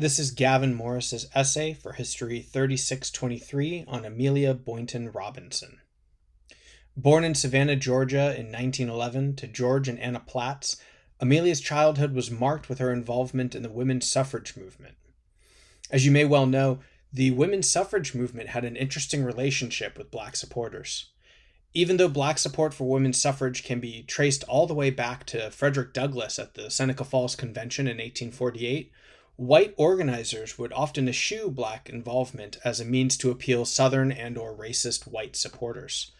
This is Gavin Morris's essay for History 3623 on Amelia Boynton Robinson. Born in Savannah, Georgia in 1911 to George and Anna Platts, Amelia's childhood was marked with her involvement in the women's suffrage movement. As you may well know, the women's suffrage movement had an interesting relationship with black supporters. Even though black support for women's suffrage can be traced all the way back to Frederick Douglass at the Seneca Falls Convention in 1848, white organizers would often eschew black involvement as a means to appeal Southern and/or racist white supporters.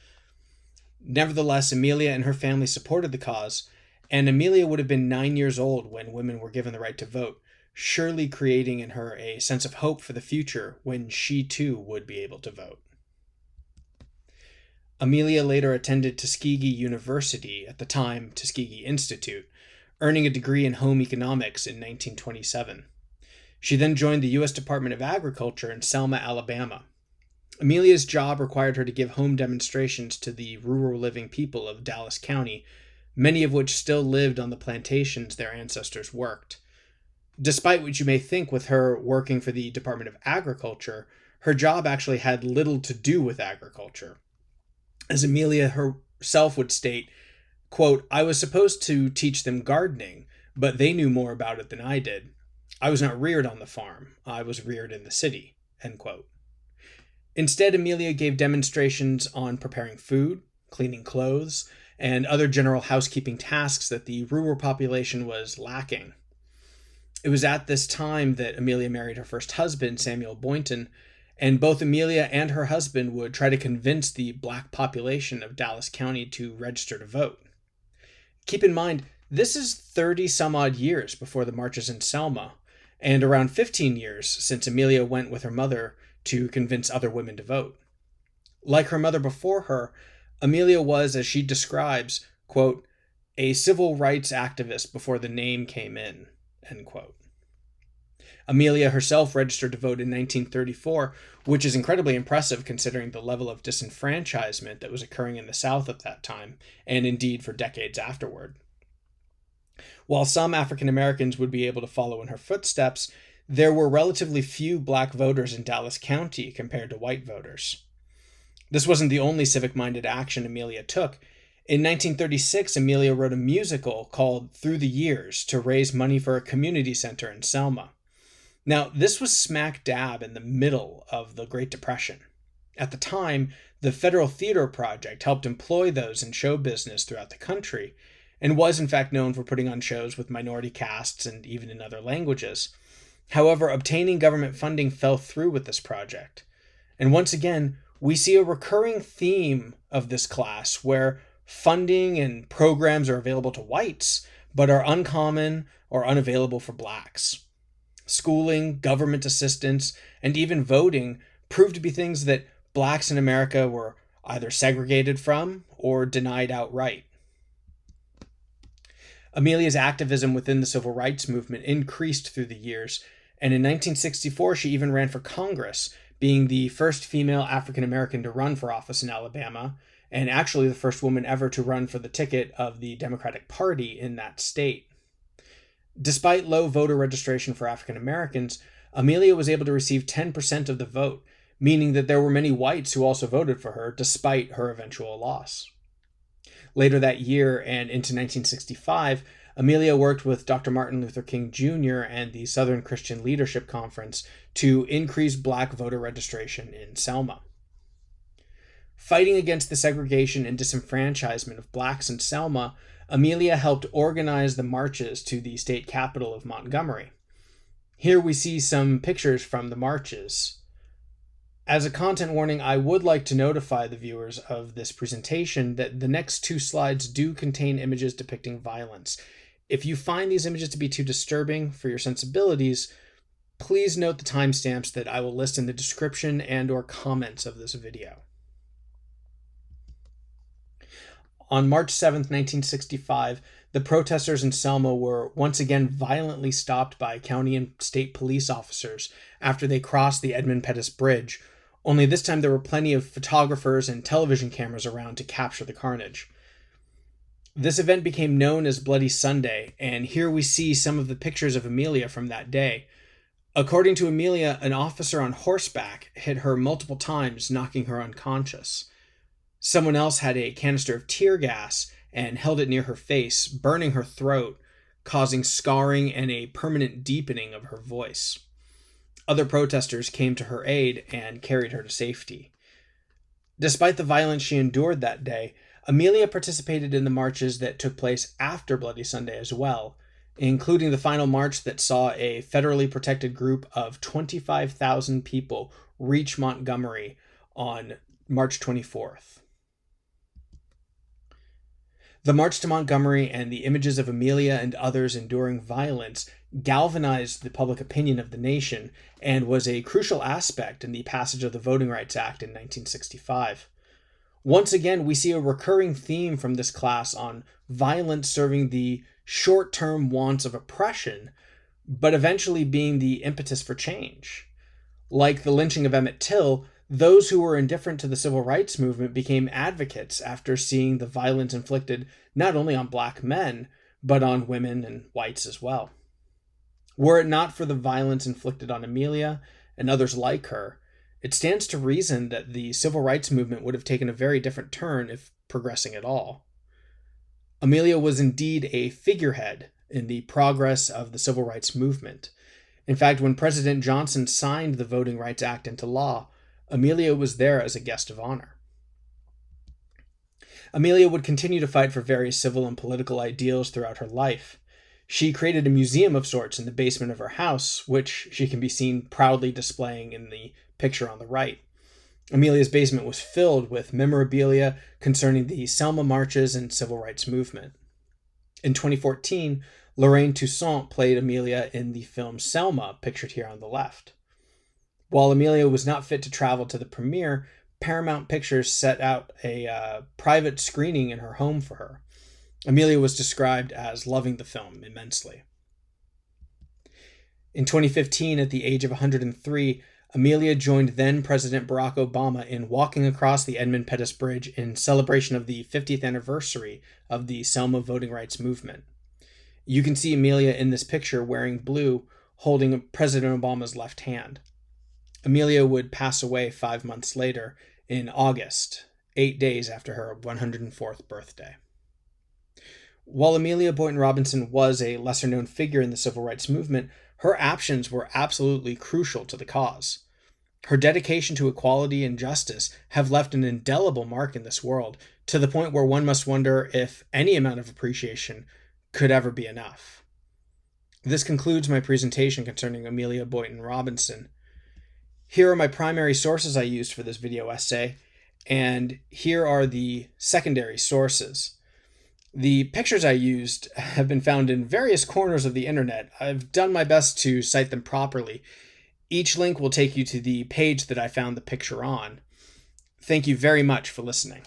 Nevertheless, Amelia and her family supported the cause, and Amelia would have been 9 years old when women were given the right to vote, surely creating in her a sense of hope for the future when she too would be able to vote. Amelia later attended Tuskegee University, at the time Tuskegee Institute, earning a degree in home economics in 1927. She then joined the U.S. Department of Agriculture in Selma, Alabama. Amelia's job required her to give home demonstrations to the rural living people of Dallas County, many of which still lived on the plantations their ancestors worked. Despite what you may think with her working for the Department of Agriculture, her job actually had little to do with agriculture. As Amelia herself would state, quote, "I was supposed to teach them gardening, but they knew more about it than I did. I was not reared on the farm. I was reared in the city," end quote. Instead, Amelia gave demonstrations on preparing food, cleaning clothes, and other general housekeeping tasks that the rural population was lacking. It was at this time that Amelia married her first husband, Samuel Boynton, and both Amelia and her husband would try to convince the black population of Dallas County to register to vote. Keep in mind, this is 30 some odd years before the marches in Selma, and around 15 years since Amelia went with her mother to convince other women to vote. Like her mother before her, Amelia was, as she describes, quote, "a civil rights activist before the name came in," end quote. Amelia herself registered to vote in 1934, which is incredibly impressive considering the level of disenfranchisement that was occurring in the South at that time, and indeed for decades afterward. While some African Americans would be able to follow in her footsteps, there were relatively few black voters in Dallas County compared to white voters. This wasn't the only civic-minded action Amelia took. In 1936, Amelia wrote a musical called Through the Years to raise money for a community center in Selma. Now, this was smack dab in the middle of the Great Depression. At the time, the Federal Theater Project helped employ those in show business throughout the country, and was in fact known for putting on shows with minority casts and even in other languages. However, obtaining government funding fell through with this project. And once again, we see a recurring theme of this class where funding and programs are available to whites, but are uncommon or unavailable for blacks. Schooling, government assistance, and even voting proved to be things that blacks in America were either segregated from or denied outright. Amelia's activism within the civil rights movement increased through the years, and in 1964 she even ran for Congress, being the first female African American to run for office in Alabama, and actually the first woman ever to run for the ticket of the Democratic Party in that state. Despite low voter registration for African Americans, Amelia was able to receive 10% of the vote, meaning that there were many whites who also voted for her despite her eventual loss. Later that year and into 1965, Amelia worked with Dr. Martin Luther King Jr. and the Southern Christian Leadership Conference to increase black voter registration in Selma. Fighting against the segregation and disenfranchisement of blacks in Selma, Amelia helped organize the marches to the state capital of Montgomery. Here we see some pictures from the marches. As a content warning, I would like to notify the viewers of this presentation that the next two slides do contain images depicting violence. If you find these images to be too disturbing for your sensibilities, please note the timestamps that I will list in the description and/or comments of this video. On March 7, 1965, the protesters in Selma were once again violently stopped by county and state police officers after they crossed the Edmund Pettus Bridge, only this time there were plenty of photographers and television cameras around to capture the carnage. This event became known as Bloody Sunday, and here we see some of the pictures of Amelia from that day. According to Amelia, an officer on horseback hit her multiple times, knocking her unconscious. Someone else had a canister of tear gas and held it near her face, burning her throat, causing scarring and a permanent deepening of her voice. Other protesters came to her aid and carried her to safety. Despite the violence she endured that day, Amelia participated in the marches that took place after Bloody Sunday as well, including the final march that saw a federally protected group of 25,000 people reach Montgomery on March 24th. The march to Montgomery and the images of Amelia and others enduring violence galvanized the public opinion of the nation and was a crucial aspect in the passage of the Voting Rights Act in 1965. Once again, we see a recurring theme from this class on violence serving the short-term wants of oppression, but eventually being the impetus for change. Like the lynching of Emmett Till, those who were indifferent to the civil rights movement became advocates after seeing the violence inflicted not only on black men, but on women and whites as well. Were it not for the violence inflicted on Amelia and others like her, it stands to reason that the civil rights movement would have taken a very different turn if progressing at all. Amelia was indeed a figurehead in the progress of the civil rights movement. In fact, when President Johnson signed the Voting Rights Act into law, Amelia was there as a guest of honor. Amelia would continue to fight for various civil and political ideals throughout her life. She created a museum of sorts in the basement of her house, which she can be seen proudly displaying in the picture on the right. Amelia's basement was filled with memorabilia concerning the Selma marches and civil rights movement. In 2014, Lorraine Toussaint played Amelia in the film Selma, pictured here on the left. While Amelia was not fit to travel to the premiere, Paramount Pictures set out a private screening in her home for her. Amelia was described as loving the film immensely. In 2015, at the age of 103, Amelia joined then-President Barack Obama in walking across the Edmund Pettus Bridge in celebration of the 50th anniversary of the Selma voting rights movement. You can see Amelia in this picture wearing blue, holding President Obama's left hand. Amelia would pass away 5 months later in August, 8 days after her 104th birthday. While Amelia Boynton Robinson was a lesser-known figure in the civil rights movement, her actions were absolutely crucial to the cause. Her dedication to equality and justice have left an indelible mark in this world, to the point where one must wonder if any amount of appreciation could ever be enough. This concludes my presentation concerning Amelia Boynton Robinson. Here are my primary sources I used for this video essay, and here are the secondary sources. The pictures I used have been found in various corners of the internet. I've done my best to cite them properly. Each link will take you to the page that I found the picture on. Thank you very much for listening.